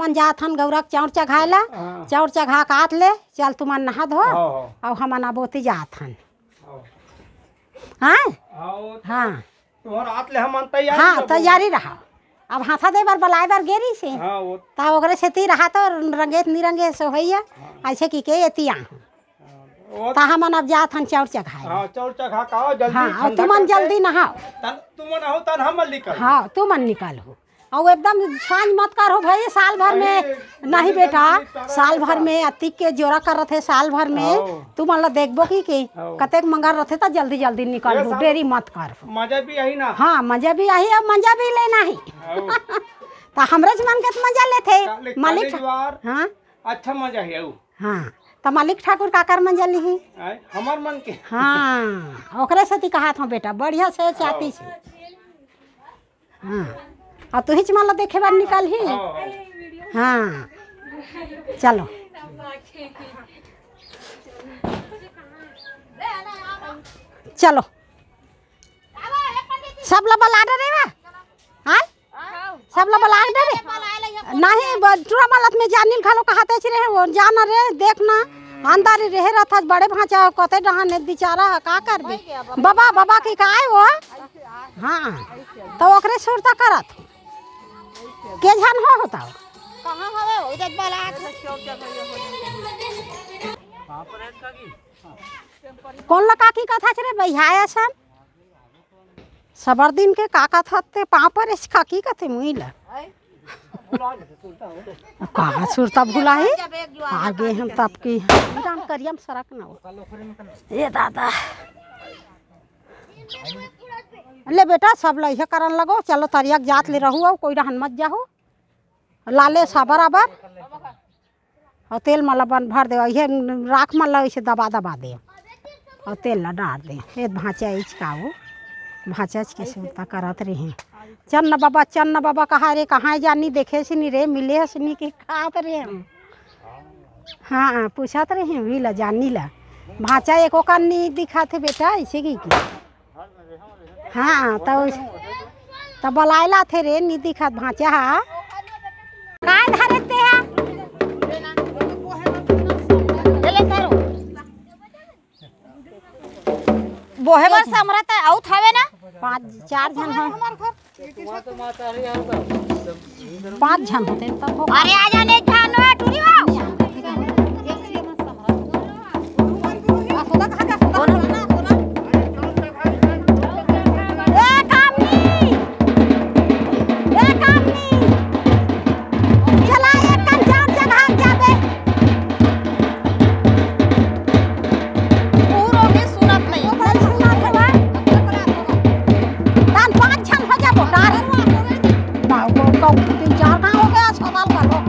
हमन जाथन गौरा चाउर चघाएला। चाउर चघा काट ले चल तुमन नहा धो और हमन अबोती जाथन। हाँ हाँ हाँ तैयारी रहा। अब हाथा दे बार बलाए बार गेरी से ता ओकरे से ती रहा तो रंगे निरंगे सो भैया ऐसे की के एतिया ता हमन अब जाथन चाउर चघाए। हां चाउर चघा का जल्दी। हां और तुमन जल्दी नहाओ। तुमन हो तन हम निकल। हां तुमन निकल हो और एकदम सांझ मत कर हो भाई। साल भर में नहीं बेटा, साल भर में अतिक के जोरा कर रहे साल भर में तुम अल्लाह देखबो की कतेक मंगार रहे तो जल्दी जल्दी निकल हो, देरी मत कर। मजा भी आई ना। हाँ मजा भी आई अब मजा भी लेना ही तो हमरे मन के मजा लेते मालिक। हाँ अच्छा मजा है। हाँ तो मालिक ठाकुर काकर मजा ली हमार मन के। हाँ ओकरे से कहा था बेटा बढ़िया से चाहती से। हाँ और तू ही मान लो देखे बार निकल ही। हाँ चलो चलो सब लोग बला डरे बा। हाँ सब लोग बला डरे नहीं बटुरा मालत में जानिल खालो कहते रहे वो जाना रे देखना अंदर रहे रहा बड़े भाचा कते डहाने बेचारा का करबे बाबा बाबा की काहे वो। हाँ तो ओकरे सुरता करत के जान हो होता कहां हवे उधर बला कौन लका की कथा रे भैया सन सबर दिन के काका थते पाँव पर इस काकी कथे मुइला कहाँ सुरता भूला है आगे हम तब की जान करियम सड़क ना हो। ये दादा ले बेटा सब लइहे करन लगो चलो तरिया जात ले रहू कोई रहन मत जाहो लाले सा बराबर और तेल मला बन भर दे ये राख मला इसे दबा दबा दे और तेल ला डाल दे ये भाचा इचकाओ भाचा के सुरता करत रहे। चन्ना बाबा कहा रे कहाँ जानी देखे से नहीं रे मिले से नहीं कि खात रे हम। हाँ पूछत रहे वही ला जानी ला भाचा एको कन्नी दिखा थे बेटा ऐसे की। हाँ तो बलायला थे रे नहीं दिखात भाचा काय धरते हैं बोहे बार समरत है आउट हवे ना 5-4 जन हैं 5 जन होते हैं तब अरे आ जाने जानो टूरी हो तीन चार कहाँ हो गया अस्पताल का लोग।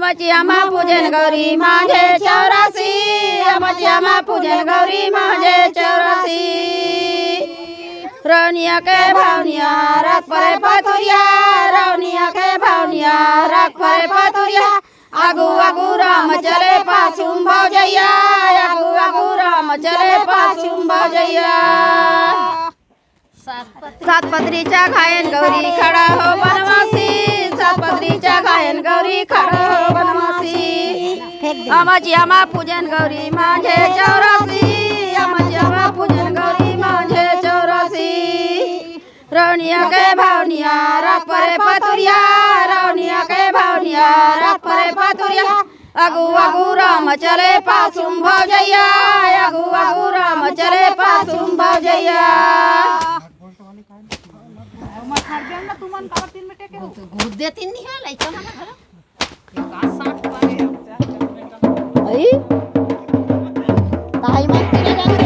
अमचियामा पूजन गौरी माझे 84 अमचियामा पूजन गौरी माझे 84 रौनिया के भावनिया रख परे पतुरिया रौनिया के भावनिया रख परे पतुरिया आगू आगू राम चले पाछुम भौजैया आगू आगू राम चले पाछुम भौजैया सात पत्रीचा घायन गौरी खड़ा हो बनवासी सात पत्रीचा घायन गौरी खड़ा हो बनवासी अमचियामा पूजन गौरी माझे 84 अमचियामा पूजन गौरी माझे 84 रौनिया के भावनिया रख परे पतुरिया रौनिया के भावनिया रख परे पतुरिया आगू आगू राम चले पाछुम भौजैया आगू आगू राम चले पाछुम भौजैया देती नहीं है लइका मन घर ताई मत तेरे रंग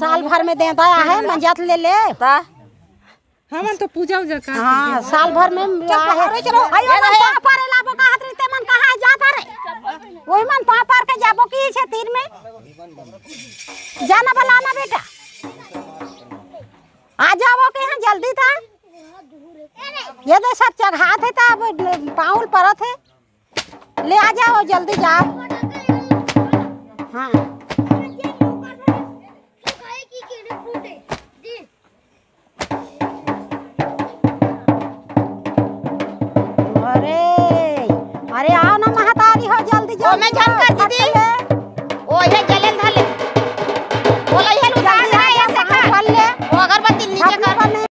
साल भर में देता है मंजत ले ले हम तो पूजा उजा का हाँ साल भर में है चलो आयो मन पापा रे लाबो का हाथ रीते मन कहां जाता रे ओही मन पापा के जाबो की छे तीर में जाना बनाना बेटा आ जाओ के यहाँ जल्दी था ये तो सब चढ़ा थे तब पाउल परत है ले आ जाओ जल्दी जाओ हाँ अरे अरे आओ ना महतारी हो जल्दी ओ, मैं जल्दी झनकर आओ, दीदी। फट